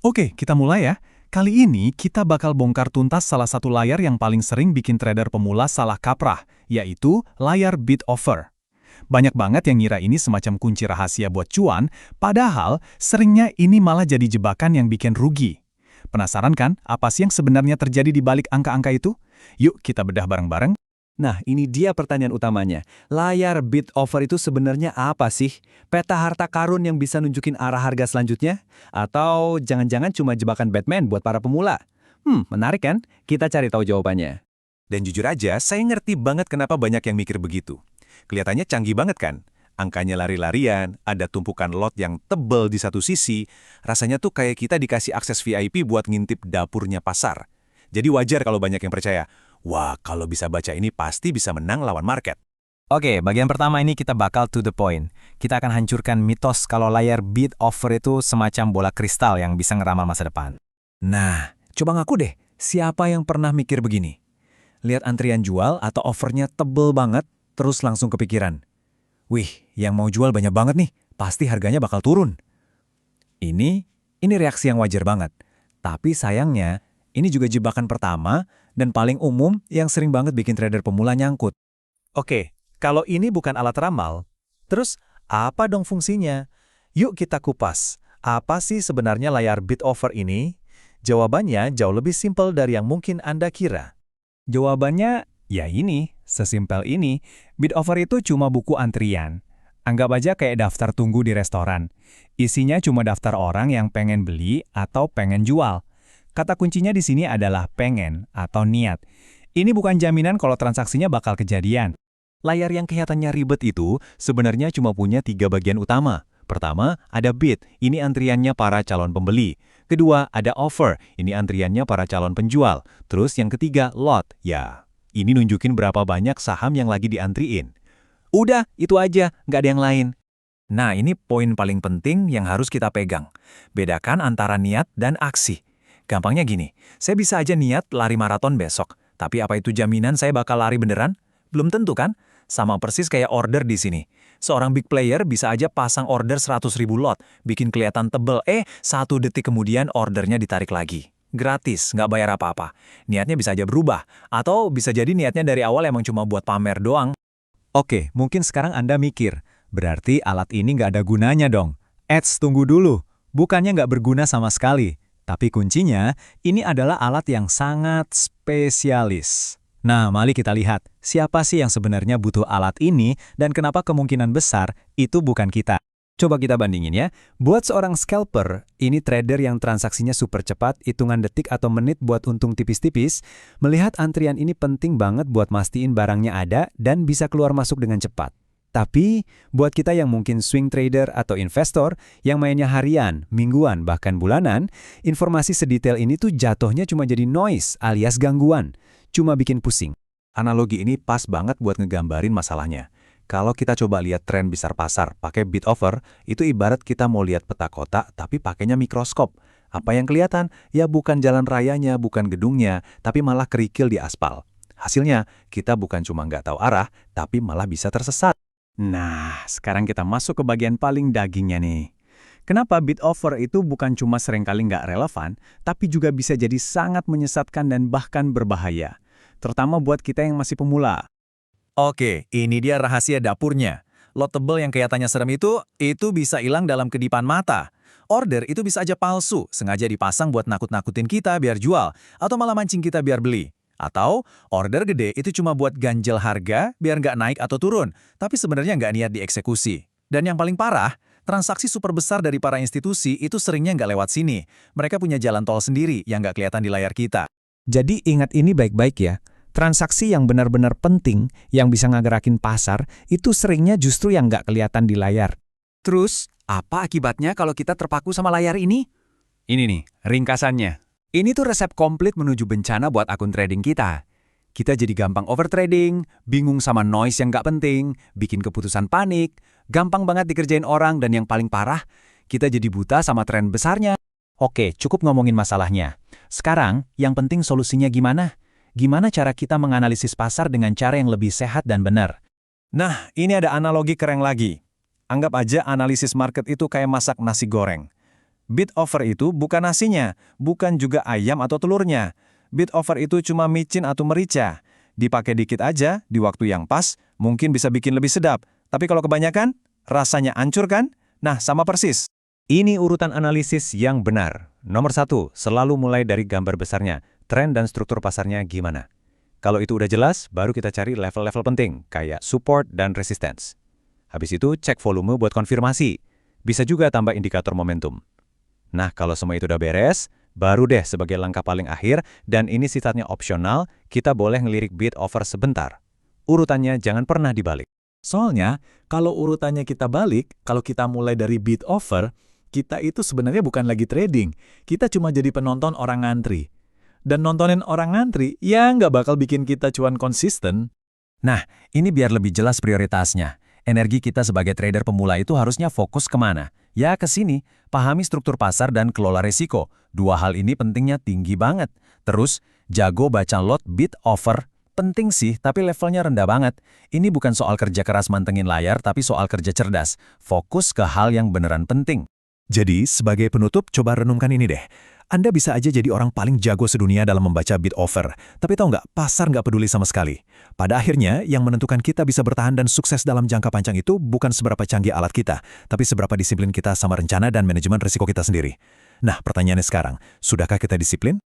Oke, kita mulai ya. Kali ini kita bakal bongkar tuntas salah satu layar yang paling sering bikin trader pemula salah kaprah, yaitu layar bid offer. Banyak banget yang ngira ini semacam kunci rahasia buat cuan, padahal seringnya ini malah jadi jebakan yang bikin rugi. Penasaran kan apa sih yang sebenarnya terjadi di balik angka-angka itu? Yuk kita bedah bareng-bareng. Nah, ini dia pertanyaan utamanya. Layar bid offer itu sebenarnya apa sih? Peta harta karun yang bisa nunjukin arah harga selanjutnya? Atau jangan-jangan cuma jebakan Batman buat para pemula? Menarik kan? Kita cari tahu jawabannya. Dan jujur aja, saya ngerti banget kenapa banyak yang mikir begitu. Kelihatannya canggih banget kan? Angkanya lari-larian, ada tumpukan lot yang tebel di satu sisi, rasanya tuh kayak kita dikasih akses VIP buat ngintip dapurnya pasar. Jadi wajar kalau banyak yang percaya, wah kalau bisa baca ini pasti bisa menang lawan market. Oke, bagian pertama ini kita bakal to the point. Kita akan hancurkan mitos kalau layar bid offer itu semacam bola kristal yang bisa ngeramal masa depan. Nah, coba ngaku deh, siapa yang pernah mikir begini? Lihat antrian jual atau offernya tebel banget, terus langsung kepikiran. Wih, yang mau jual banyak banget nih, pasti harganya bakal turun. Ini reaksi yang wajar banget. Tapi sayangnya, ini juga jebakan pertama dan paling umum yang sering banget bikin trader pemula nyangkut. Oke, kalau ini bukan alat ramal, terus apa dong fungsinya? Yuk kita kupas. Apa sih sebenarnya layar bid offer ini? Jawabannya jauh lebih simpel dari yang mungkin Anda kira. Jawabannya, ya ini, sesimpel ini. Bid offer itu cuma buku antrian. Anggap aja kayak daftar tunggu di restoran. Isinya cuma daftar orang yang pengen beli atau pengen jual. Kata kuncinya di sini adalah pengen atau niat. Ini bukan jaminan kalau transaksinya bakal kejadian. Layar yang kelihatannya ribet itu sebenarnya cuma punya 3 bagian utama. Pertama, ada bid, ini antriannya para calon pembeli. Kedua, ada offer, ini antriannya para calon penjual. Terus yang ketiga, lot, ya. Ini nunjukin berapa banyak saham yang lagi diantriin. Udah, itu aja, nggak ada yang lain. Nah, ini poin paling penting yang harus kita pegang. Bedakan antara niat dan aksi. Gampangnya gini, saya bisa aja niat lari maraton besok, tapi apa itu jaminan saya bakal lari beneran? Belum tentu kan? Sama persis kayak order di sini. Seorang big player bisa aja pasang order 100.000 lot, bikin kelihatan tebel, 1 detik kemudian ordernya ditarik lagi. Gratis, nggak bayar apa-apa. Niatnya bisa aja berubah, atau bisa jadi niatnya dari awal emang cuma buat pamer doang. Oke, mungkin sekarang Anda mikir, berarti alat ini nggak ada gunanya dong. Tunggu dulu. Bukannya nggak berguna sama sekali. Tapi kuncinya, ini adalah alat yang sangat spesialis. Nah, mari kita lihat, siapa sih yang sebenarnya butuh alat ini dan kenapa kemungkinan besar itu bukan kita. Coba kita bandingin ya. Buat seorang scalper, ini trader yang transaksinya super cepat, hitungan detik atau menit buat untung tipis-tipis, melihat antrian ini penting banget buat mastiin barangnya ada dan bisa keluar masuk dengan cepat. Tapi, buat kita yang mungkin swing trader atau investor, yang mainnya harian, mingguan, bahkan bulanan, informasi sedetail ini tuh jatuhnya cuma jadi noise alias gangguan. Cuma bikin pusing. Analogi ini pas banget buat ngegambarin masalahnya. Kalau kita coba lihat tren besar pasar pakai bid offer, itu ibarat kita mau lihat peta kota tapi pakainya mikroskop. Apa yang kelihatan? Ya bukan jalan rayanya, bukan gedungnya, tapi malah kerikil di aspal. Hasilnya, kita bukan cuma nggak tahu arah, tapi malah bisa tersesat. Nah, sekarang kita masuk ke bagian paling dagingnya nih. Kenapa bid offer itu bukan cuma seringkali nggak relevan, tapi juga bisa jadi sangat menyesatkan dan bahkan berbahaya. Terutama buat kita yang masih pemula. Oke, ini dia rahasia dapurnya. Lot tebel yang kelihatannya serem itu bisa hilang dalam kedipan mata. Order itu bisa aja palsu, sengaja dipasang buat nakut-nakutin kita biar jual, atau malah mancing kita biar beli. Atau order gede itu cuma buat ganjel harga biar nggak naik atau turun, tapi sebenarnya nggak niat dieksekusi. Dan yang paling parah, transaksi super besar dari para institusi itu seringnya nggak lewat sini. Mereka punya jalan tol sendiri yang nggak kelihatan di layar kita. Jadi ingat ini baik-baik ya. Transaksi yang benar-benar penting, yang bisa ngegerakin pasar, itu seringnya justru yang nggak kelihatan di layar. Terus, apa akibatnya kalau kita terpaku sama layar ini? Ini nih, ringkasannya. Ini tuh resep komplit menuju bencana buat akun trading kita. Kita jadi gampang overtrading, bingung sama noise yang nggak penting, bikin keputusan panik, gampang banget dikerjain orang, dan yang paling parah, kita jadi buta sama tren besarnya. Oke, cukup ngomongin masalahnya. Sekarang, yang penting solusinya gimana? Gimana cara kita menganalisis pasar dengan cara yang lebih sehat dan benar? Nah, ini ada analogi keren lagi. Anggap aja analisis market itu kayak masak nasi goreng. Bid offer itu bukan nasinya, bukan juga ayam atau telurnya. Bid offer itu cuma micin atau merica. Dipakai dikit aja, di waktu yang pas, mungkin bisa bikin lebih sedap. Tapi kalau kebanyakan, rasanya hancur kan? Nah, sama persis. Ini urutan analisis yang benar. Nomor 1, selalu mulai dari gambar besarnya. Tren dan struktur pasarnya gimana? Kalau itu udah jelas, baru kita cari level-level penting, kayak support dan resistance. Habis itu, cek volume buat konfirmasi. Bisa juga tambah indikator momentum. Nah, kalau semua itu udah beres, baru deh sebagai langkah paling akhir, dan ini sifatnya opsional, kita boleh ngelirik bid offer sebentar. Urutannya jangan pernah dibalik. Soalnya, kalau urutannya kita balik, kalau kita mulai dari bid offer, kita itu sebenarnya bukan lagi trading. Kita cuma jadi penonton orang ngantri. Dan nontonin orang ngantri, ya nggak bakal bikin kita cuan konsisten. Nah, ini biar lebih jelas prioritasnya. Energi kita sebagai trader pemula itu harusnya fokus kemana? Ya ke sini, pahami struktur pasar dan kelola risiko. Dua hal ini pentingnya tinggi banget. Terus, jago baca lot bid offer. Penting sih, tapi levelnya rendah banget. Ini bukan soal kerja keras mantengin layar, tapi soal kerja cerdas. Fokus ke hal yang beneran penting. Jadi, sebagai penutup, coba renungkan ini deh. Anda bisa aja jadi orang paling jago sedunia dalam membaca bid offer. Tapi tahu nggak, pasar nggak peduli sama sekali. Pada akhirnya, yang menentukan kita bisa bertahan dan sukses dalam jangka panjang itu bukan seberapa canggih alat kita, tapi seberapa disiplin kita sama rencana dan manajemen risiko kita sendiri. Nah, pertanyaannya sekarang, sudahkah kita disiplin?